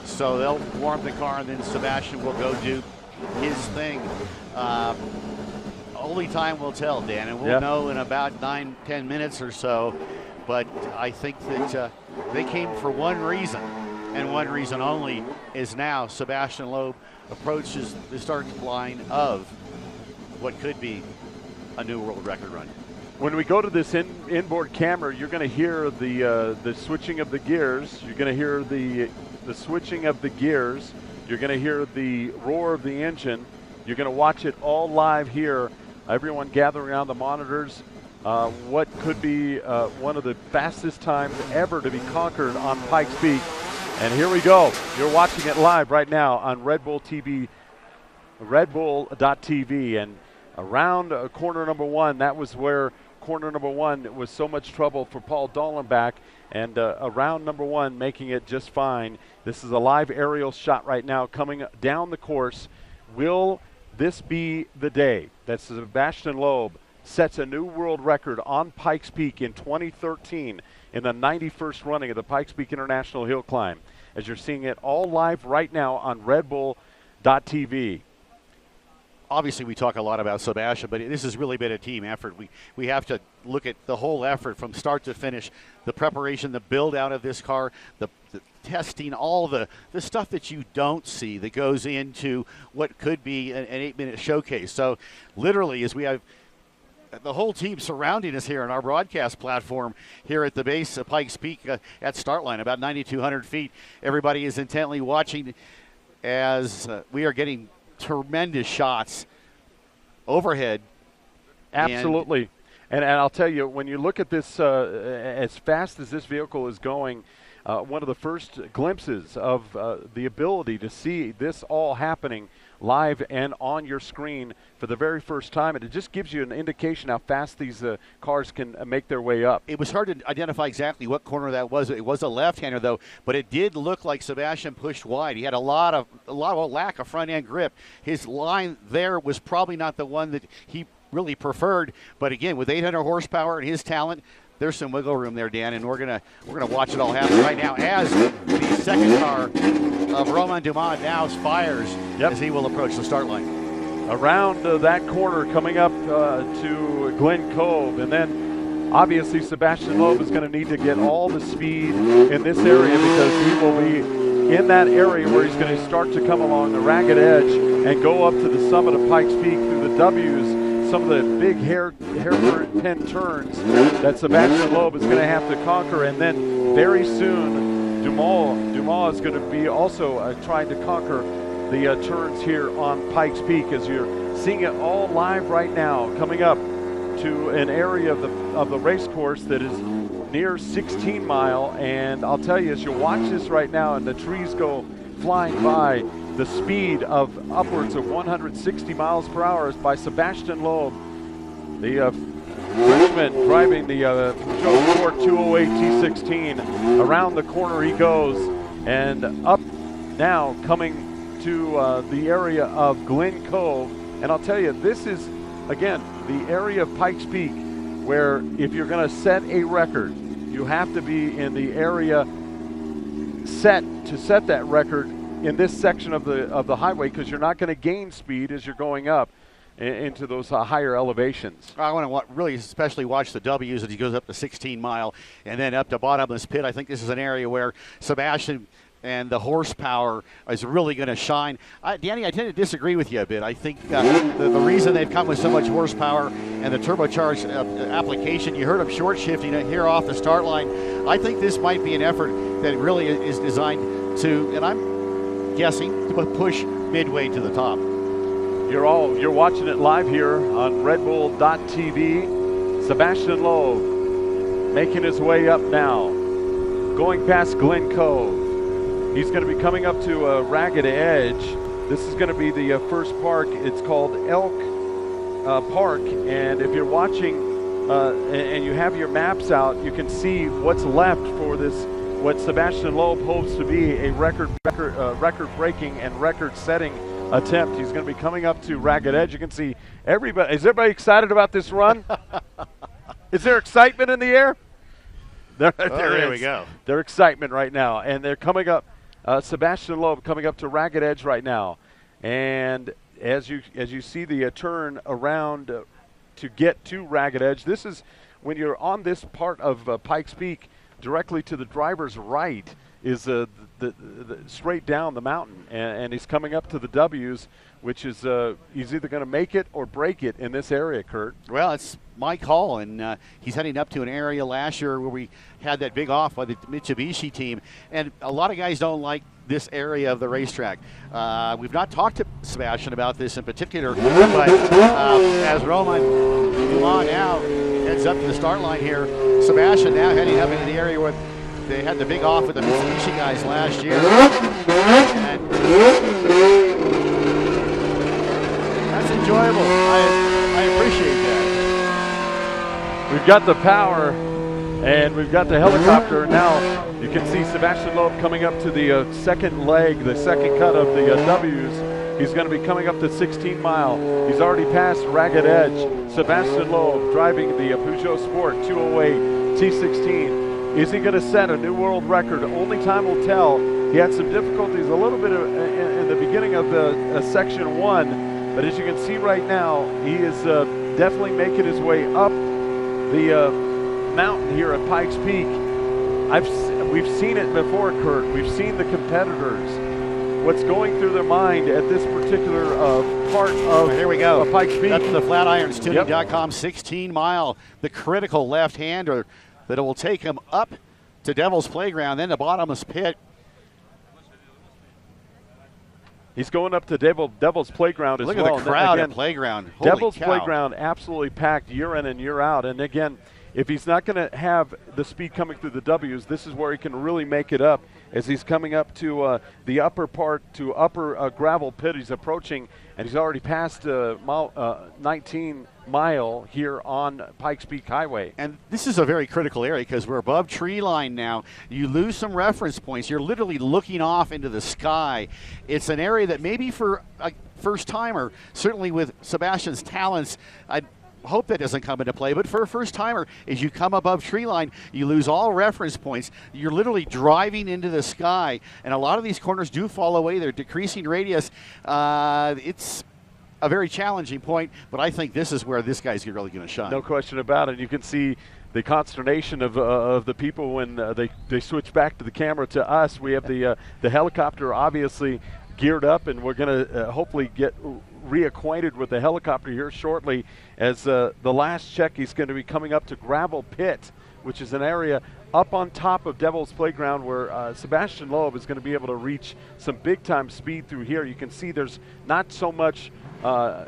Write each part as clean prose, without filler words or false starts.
So they'll warm the car, and then Sébastien will go do his thing. Only time will tell, Dan, and we'll know in about 9-10 minutes or so. But I think that they came for one reason, and one reason only, is now Sébastien Loeb approaches the start line of what could be a new world record run. When we go to this inboard camera, you're going to hear the switching of the gears. You're going to hear the switching of the gears. You're going to hear the roar of the engine. You're going to watch it all live here. Everyone gathering around the monitors. What could be one of the fastest times ever to be conquered on Pikes Peak. And here we go. You're watching it live right now on Red Bull TV, redbull.tv. And around corner number one, that was where corner number one was so much trouble for Paul Dallenbach. And around number one, making it just fine. This is a live aerial shot right now coming down the course. Will this be the day that Sébastien Loeb sets a new world record on Pikes Peak in 2013 in the 91st running of the Pikes Peak International Hill Climb? As you're seeing it all live right now on redbull.tv. Obviously, we talk a lot about Sébastien, but this has really been a team effort. We have to look at the whole effort from start to finish, the preparation, the build out of this car, the testing, all the stuff that you don't see that goes into what could be an 8-minute showcase. So literally, as we have the whole team surrounding us here on our broadcast platform here at the base of Pikes Peak at start line, about 9,200 feet, everybody is intently watching as we are getting tremendous shots overhead. Absolutely. And I'll tell you, when you look at this, as fast as this vehicle is going, one of the first glimpses of the ability to see this all happening live and on your screen for the very first time, and it just gives you an indication how fast these cars can make their way up. It was hard to identify exactly what corner that was. It was a left-hander, though, but it did look like Sébastien pushed wide. He had a lot of lack of front-end grip. His line there was probably not the one that he really preferred, but again, with 800 horsepower and his talent, there's some wiggle room there, Dan, and we're gonna watch it all happen right now as the second car of Romain Dumas now fires as he will approach the start line. Around that corner, coming up to Glen Cove, and then obviously Sébastien Loeb is going to need to get all the speed in this area because he will be in that area where he's going to start to come along the ragged edge and go up to the summit of Pikes Peak through the W's. Some of the big hairpin turns that Sébastien Loeb is going to have to conquer, and then very soon Dumas is going to be also trying to conquer the turns here on Pikes Peak, as you're seeing it all live right now, coming up to an area of the race course that is near 16 Mile. And I'll tell you, as you watch this right now and the trees go flying by, the speed of upwards of 160 miles per hour is by Sébastien Loeb, the Frenchman driving the Peugeot Sport 208 T16. Around the corner he goes, and up now coming to the area of Glen Cove. And I'll tell you, this is, again, the area of Pikes Peak where if you're going to set a record, you have to be in the area set that record in this section of the highway, because you're not going to gain speed as you're going up into those higher elevations. I want to really especially watch the W's as he goes up to 16 Mile and then up to Bottomless Pit. I think this is an area where Sébastien and the horsepower is really going to shine. Danny, I tend to disagree with you a bit. I think the reason they've come with so much horsepower and the turbocharged application, you heard them short shifting it here off the start line. I think this might be an effort that really is designed to, and I'm guessing, to push midway to the top. You're watching it live here on redbull.tv. Sébastien Loeb making his way up now, going past Glen Cove. He's going to be coming up to a ragged edge. This is going to be the first park. It's called Elk Park, and if you're watching and you have your maps out, you can see what's left for this, what Sébastien Loeb hopes to be a record-breaking and record-setting attempt. He's going to be coming up to ragged edge. You can see everybody. Is everybody excited about this run? Is there excitement in the air? There we go. Their excitement right now, and they're coming up Sébastien Loeb coming up to Ragged Edge right now. And as you see the turn around to get to Ragged Edge, this is when you're on this part of Pikes Peak, directly to the driver's right is the straight down the mountain, and he's coming up to the W's, which is he's either going to make it or break it in this area, Kurt. Well, it's my call, and he's heading up to an area last year where we had that big off by the Mitsubishi team, and a lot of guys don't like this area of the racetrack. We've not talked to Sébastien about this in particular, but as Roman Dumas now heads up to the start line here, Sébastien now heading up into the area where they had the big off with the Mitsubishi guys last year. And that's enjoyable. I appreciate that. We've got the power and we've got the helicopter. Now you can see Sébastien Loeb coming up to the second leg, the second cut of the W's. He's going to be coming up to 16 Mile. He's already passed Ragged Edge. Sébastien Loeb driving the Peugeot Sport 208 T16. Is he going to set a new world record? Only time will tell. He had some difficulties a little bit in the beginning of the section 1, but as you can see right now, he is definitely making his way up the mountain here at Pikes Peak. We've seen it before, Kurt. We've seen the competitors. What's going through their mind at this particular part of here we go. Pikes Peak. That's the FlatironsTuning.com 16 Mile, the critical left-hander that it will take him up to Devil's Playground, then the bottomless pit. He's going up to Devil's Playground as well. Look at the crowd at Playground. Holy Devil's cow. Playground absolutely packed year in and year out. And again, if he's not going to have the speed coming through the W's, this is where he can really make it up as he's coming up to the upper part, to upper gravel pit. He's approaching, and he's already passed 19 Mile here on Pikes Peak Highway. And this is a very critical area because we're above tree line now. You lose some reference points. You're literally looking off into the sky. It's an area that maybe for a first timer, certainly with Sébastien's talents, I hope that doesn't come into play, but for a first timer, as you come above tree line, you lose all reference points. You're literally driving into the sky, and a lot of these corners do fall away. They're decreasing radius. It's a very challenging point, but I think this is where this guy's really going to shine. No question about it. You can see the consternation of the people when they switch back to the camera to us. We have the helicopter obviously geared up, and we're going to hopefully get reacquainted with the helicopter here shortly. As the last check, he's going to be coming up to Gravel Pit, which is an area up on top of Devil's Playground where Sébastien Loeb is going to be able to reach some big-time speed through here. You can see there's not so much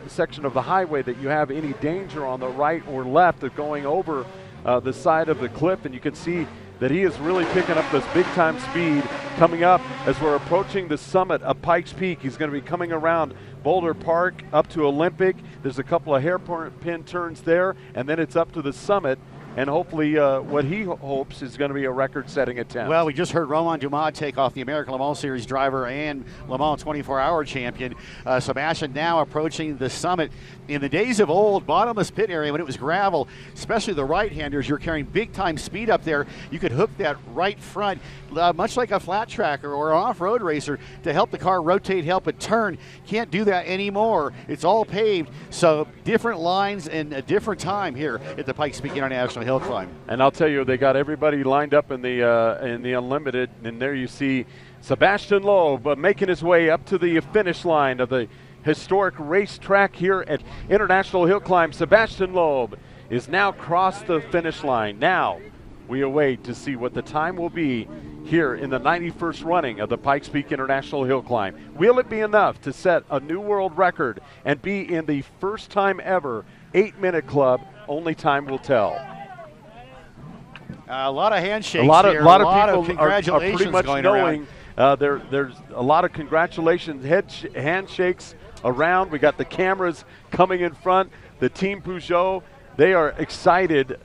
section of the highway that you have any danger on the right or left of going over the side of the cliff, and you can see that he is really picking up this big-time speed coming up as we're approaching the summit of Pikes Peak. He's going to be coming around Boulder Park up to Olympic. There's a couple of hairpin turns there, and then it's up to the summit. And hopefully what he hopes is going to be a record-setting attempt. Well, we just heard Roman Dumas take off, the American Le Mans Series driver and Le Mans 24-hour champion. Sébastien now approaching the summit. In the days of old, bottomless pit area, when it was gravel, especially the right-handers, you're carrying big-time speed up there. You could hook that right front, much like a flat tracker or an off-road racer, to help the car rotate, help it turn. Can't do that anymore. It's all paved, so different lines and a different time here at the Pikes Peak International Hill Climb. And I'll tell you, they got everybody lined up in the Unlimited, and there you see Sébastien Loeb making his way up to the finish line of the historic racetrack here at International Hill Climb. Sébastien Loeb is now crossed the finish line. Now we await to see what the time will be here in the 91st running of the Pikes Peak International Hill Climb. Will it be enough to set a new world record and be in the first time ever 8-minute club? Only time will tell. A lot of handshakes here. A lot of people congratulations are pretty much going knowing around. There's a lot of congratulations, handshakes around. We got the cameras coming in front. The Team Peugeot, they are excited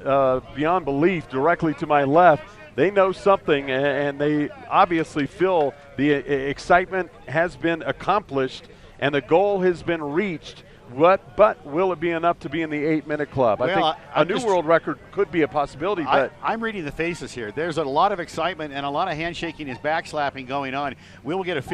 beyond belief. Directly to my left, they know something, and they obviously feel the excitement has been accomplished and the goal has been reached But will it be enough to be in the 8-minute club? I think a new world record could be a possibility. But I'm reading the faces here. There's a lot of excitement and a lot of handshaking and backslapping going on. We will get official